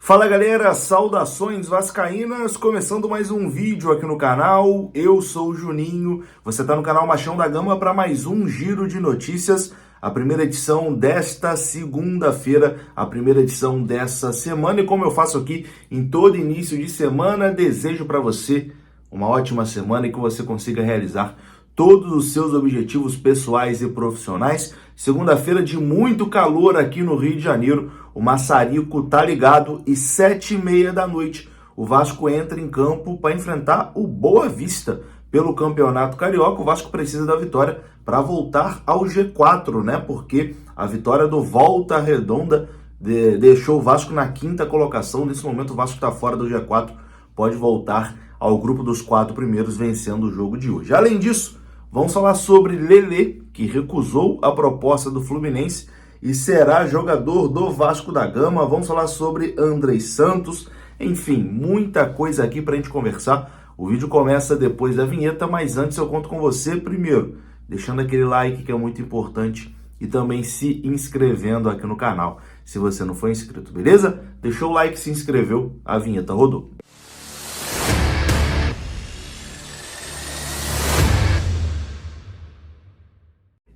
Fala galera, saudações vascaínas, começando mais um vídeo aqui no canal, eu sou o Juninho, você está no canal Machão da Gama para mais um giro de notícias, a primeira edição desta segunda-feira, a primeira edição dessa semana, e como eu faço aqui em todo início de semana, desejo para você uma ótima semana e que você consiga realizar todos os seus objetivos pessoais e profissionais. Segunda-feira de muito calor aqui no Rio de Janeiro, o maçarico tá ligado e 7h30 da noite o Vasco entra em campo para enfrentar o Boa Vista pelo Campeonato Carioca. O Vasco precisa da vitória para voltar ao G4, né? Porque a vitória do Volta Redonda deixou o Vasco na quinta colocação. Nesse momento o Vasco está fora do G4, pode voltar ao grupo dos 4 primeiros vencendo o jogo de hoje. Além disso, vamos falar sobre Lelê, que recusou a proposta do Fluminense e será jogador do Vasco da Gama. Vamos falar sobre Andrei Santos. Enfim, muita coisa aqui para a gente conversar. O vídeo começa depois da vinheta, mas antes eu conto com você primeiro, deixando aquele like que é muito importante e também se inscrevendo aqui no canal, se você não for inscrito, beleza? Deixou o like, se inscreveu, a vinheta rodou.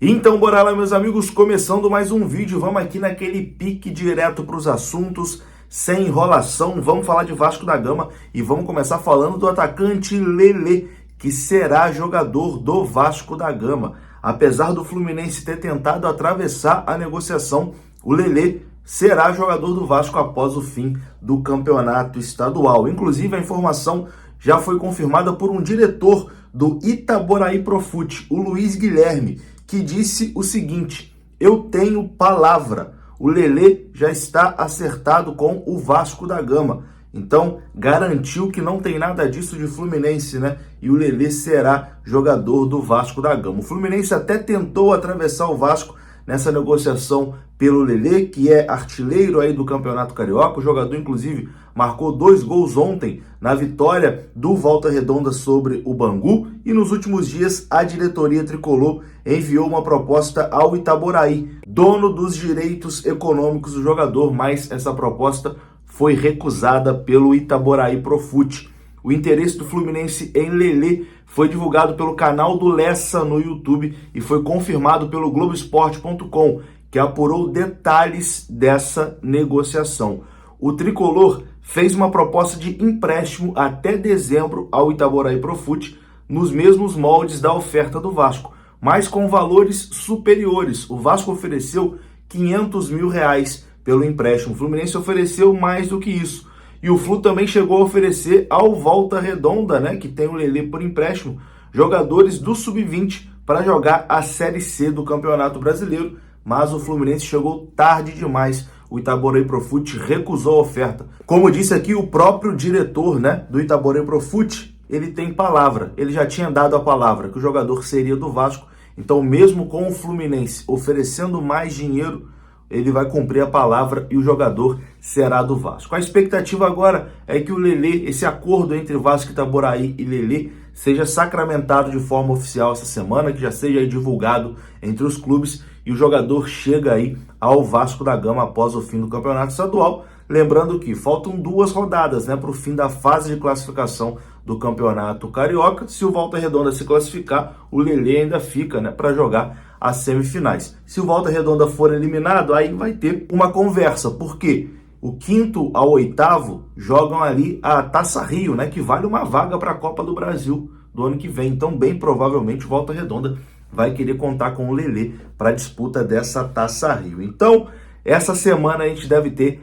Então bora lá, meus amigos, começando mais um vídeo, vamos aqui naquele pique direto para os assuntos, sem enrolação, vamos falar de Vasco da Gama e vamos começar falando do atacante Lelê, que será jogador do Vasco da Gama. Apesar do Fluminense ter tentado atravessar a negociação, o Lelê será jogador do Vasco após o fim do campeonato estadual. Inclusive a informação já foi confirmada por um diretor do Itaboraí Profut, o Luiz Guilherme, que disse o seguinte: eu tenho palavra, o Lelê já está acertado com o Vasco da Gama. Então, garantiu que não tem nada disso de Fluminense, né? E o Lelê será jogador do Vasco da Gama. O Fluminense até tentou atravessar o Vasco nessa negociação pelo Lelê, que é artilheiro aí do Campeonato Carioca. O jogador, inclusive, marcou 2 gols ontem na vitória do Volta Redonda sobre o Bangu. E nos últimos dias, a diretoria tricolor enviou uma proposta ao Itaboraí, dono dos direitos econômicos do jogador, mas essa proposta foi recusada pelo Itaboraí Profut. O interesse do Fluminense em Lelê foi divulgado pelo canal do Lessa no YouTube e foi confirmado pelo Globoesporte.com, que apurou detalhes dessa negociação. O tricolor fez uma proposta de empréstimo até dezembro ao Itaboraí Profut, nos mesmos moldes da oferta do Vasco, mas com valores superiores. O Vasco ofereceu R$500 mil pelo empréstimo. O Fluminense ofereceu mais do que isso. E o Flu também chegou a oferecer ao Volta Redonda, né, que tem o Lelê por empréstimo, jogadores do Sub-20 para jogar a Série C do Campeonato Brasileiro, mas o Fluminense chegou tarde demais. O Itaboraí Profut recusou a oferta. Como disse aqui o próprio diretor, né, do Itaboraí Profut, ele tem palavra. Ele já tinha dado a palavra que o jogador seria do Vasco. Então, mesmo com o Fluminense oferecendo mais dinheiro, ele vai cumprir a palavra e o jogador será do Vasco. A expectativa agora é que o Lelê, esse acordo entre Vasco, Itaboraí e Lelê, seja sacramentado de forma oficial essa semana, que já seja aí divulgado entre os clubes e o jogador chega aí ao Vasco da Gama após o fim do campeonato estadual. Lembrando que faltam 2 rodadas, né, para o fim da fase de classificação do Campeonato Carioca. Se o Volta Redonda se classificar, o Lelê ainda fica, né, para jogar as semifinais. Se o Volta Redonda for eliminado, aí vai ter uma conversa, porque o 5º ao 8º jogam ali a Taça Rio, né, que vale uma vaga para a Copa do Brasil do ano que vem. Então, bem provavelmente, o Volta Redonda vai querer contar com o Lelê para a disputa dessa Taça Rio. Então, essa semana a gente deve ter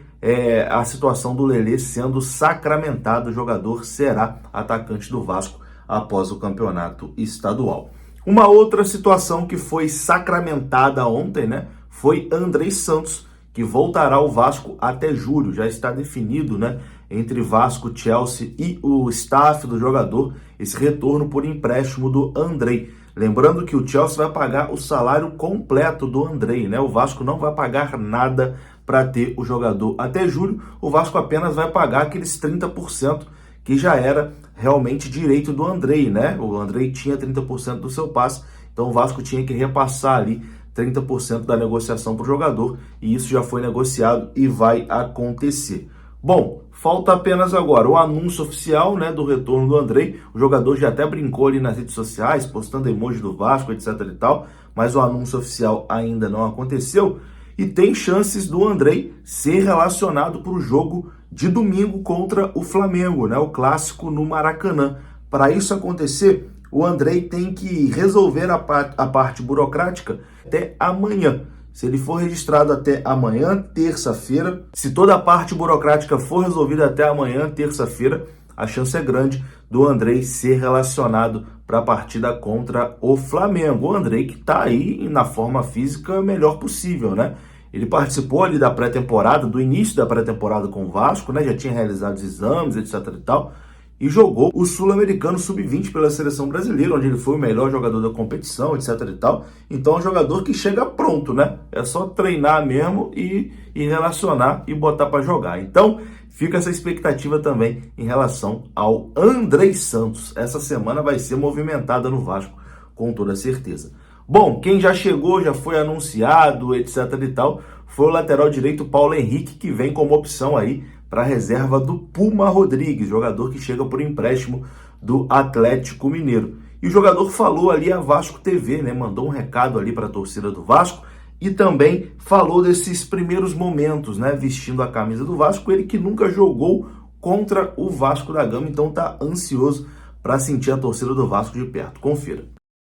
a situação do Lelê sendo sacramentado. O jogador será atacante do Vasco após o campeonato estadual. Uma outra situação que foi sacramentada ontem, né, foi Andrei Santos, que voltará ao Vasco até julho. Já está definido, né, entre Vasco, Chelsea e o staff do jogador, esse retorno por empréstimo do Andrei. Lembrando que o Chelsea vai pagar o salário completo do Andrei, né? O Vasco não vai pagar nada para ter o jogador até julho. O Vasco apenas vai pagar aqueles 30% que já era realmente direito do Andrei, né? O Andrei tinha 30% do seu passe, então o Vasco tinha que repassar ali 30% da negociação para o jogador, e isso já foi negociado e vai acontecer. Bom, falta apenas agora o anúncio oficial, né, do retorno do Andrei. O jogador já até brincou ali nas redes sociais, postando emoji do Vasco, etc e tal, mas o anúncio oficial ainda não aconteceu. E tem chances do Andrei ser relacionado para o jogo de domingo contra o Flamengo, né, o clássico no Maracanã. Para isso acontecer, o Andrei tem que resolver a parte burocrática até amanhã. Se ele for registrado até amanhã, terça-feira, se toda a parte burocrática for resolvida até amanhã, terça-feira, a chance é grande do Andrei ser relacionado para a partida contra o Flamengo. O Andrei que está aí na forma física melhor possível, né? Ele participou ali da pré-temporada, do início da pré-temporada com o Vasco, né? Já tinha realizado os exames, etc e tal, e jogou o Sul-Americano Sub-20 pela Seleção Brasileira, onde ele foi o melhor jogador da competição, etc e tal. Então é um jogador que chega pronto, né? É só treinar mesmo e relacionar e botar para jogar. Então fica essa expectativa também em relação ao Andrei Santos. Essa semana vai ser movimentada no Vasco, com toda certeza. Bom, quem já chegou, já foi anunciado, etc e tal, foi o lateral direito Paulo Henrique, que vem como opção aí para a reserva do Puma Rodrigues, jogador que chega por empréstimo do Atlético Mineiro. E o jogador falou ali a Vasco TV, né? Mandou um recado ali para a torcida do Vasco e também falou desses primeiros momentos, né? Vestindo a camisa do Vasco, ele que nunca jogou contra o Vasco da Gama, então tá ansioso para sentir a torcida do Vasco de perto. Confira.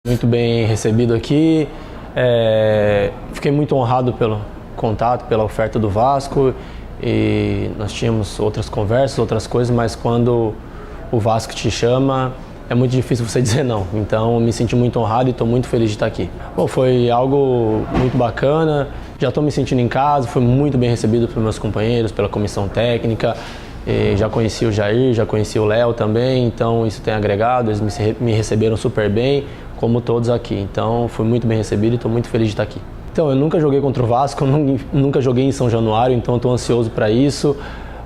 Muito bem recebido aqui, fiquei muito honrado pelo contato, pela oferta do Vasco. E nós tínhamos outras conversas, outras coisas, mas quando o Vasco te chama, é muito difícil você dizer não. Então, me senti muito honrado e estou muito feliz de estar aqui. Bom, foi algo muito bacana, já estou me sentindo em casa, fui muito bem recebido pelos meus companheiros, pela comissão técnica. Já conheci o Jair, já conheci o Léo também, então isso tem agregado, eles me receberam super bem, como todos aqui. Então, fui muito bem recebido e estou muito feliz de estar aqui. Então, eu nunca joguei contra o Vasco, nunca joguei em São Januário, então estou ansioso para isso.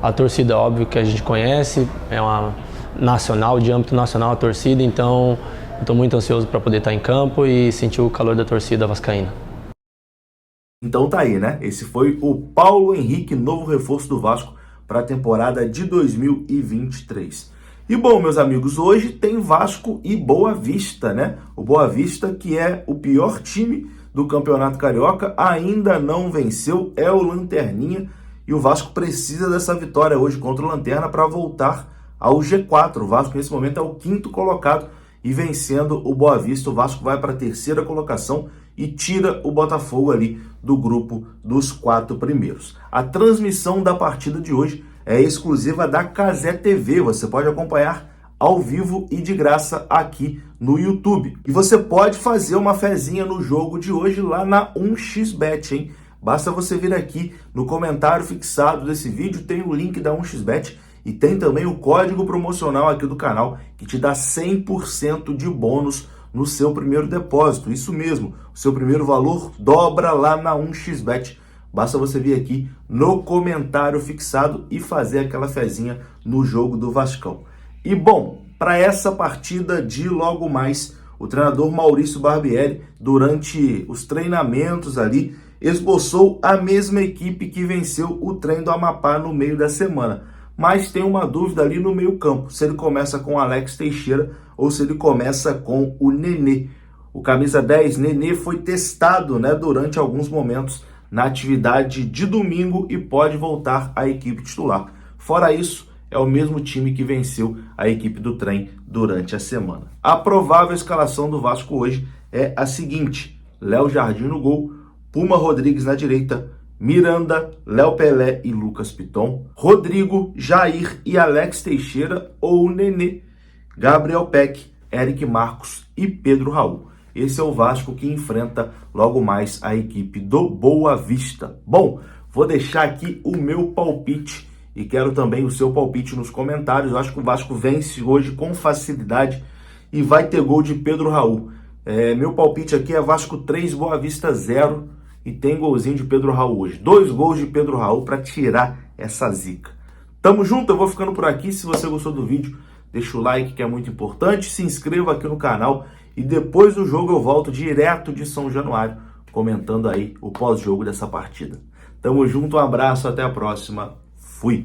A torcida, óbvio, que a gente conhece, é uma nacional, de âmbito nacional a torcida, então estou muito ansioso para poder estar em campo e sentir o calor da torcida vascaína. Então tá aí, né? Esse foi o Paulo Henrique, novo reforço do Vasco para a temporada de 2023. E bom, meus amigos, hoje tem Vasco e Boa Vista, né? O Boa Vista, que é o pior time do Campeonato Carioca, ainda não venceu, é o Lanterninha, e o Vasco precisa dessa vitória hoje contra o Lanterna para voltar ao G4. O Vasco nesse momento é o 5º colocado e vencendo o Boa Vista, o Vasco vai para a 3ª colocação e tira o Botafogo ali do grupo dos 4 primeiros. A transmissão da partida de hoje é exclusiva da Cazé TV, você pode acompanhar ao vivo e de graça aqui no YouTube. E você pode fazer uma fezinha no jogo de hoje lá na 1xBet, hein? Basta você vir aqui no comentário fixado desse vídeo, tem o link da 1xBet e tem também o código promocional aqui do canal que te dá 100% de bônus no seu primeiro depósito. Isso mesmo, o seu primeiro valor dobra lá na 1xBet. Basta você vir aqui no comentário fixado e fazer aquela fezinha no jogo do Vascão. E bom, para essa partida de logo mais, o treinador Maurício Barbieri, durante os treinamentos ali, esboçou a mesma equipe que venceu o Trem do Amapá no meio da semana. Mas tem uma dúvida ali no meio campo, se ele começa com Alex Teixeira ou se ele começa com o Nenê. O camisa 10, Nenê, foi testado, né, durante alguns momentos na atividade de domingo e pode voltar à equipe titular. Fora isso, é o mesmo time que venceu a equipe do Trem durante a semana. A provável escalação do Vasco hoje é a seguinte: Léo Jardim no gol, Puma Rodrigues na direita, Miranda, Léo Pelé e Lucas Piton, Rodrigo, Jair e Alex Teixeira ou Nenê, Gabriel Peck, Eric Marcos e Pedro Raul. Esse é o Vasco que enfrenta logo mais a equipe do Boa Vista. Bom, vou deixar aqui o meu palpite e quero também o seu palpite nos comentários. Eu acho que o Vasco vence hoje com facilidade e vai ter gol de Pedro Raul. Meu palpite aqui é Vasco 3, Boa Vista 0 e tem golzinho de Pedro Raul hoje. 2 gols de Pedro Raul para tirar essa zica. Tamo junto, eu vou ficando por aqui. Se você gostou do vídeo, deixa o like que é muito importante, se inscreva aqui no canal e depois do jogo eu volto direto de São Januário comentando aí o pós-jogo dessa partida. Tamo junto, um abraço, até a próxima. Fui!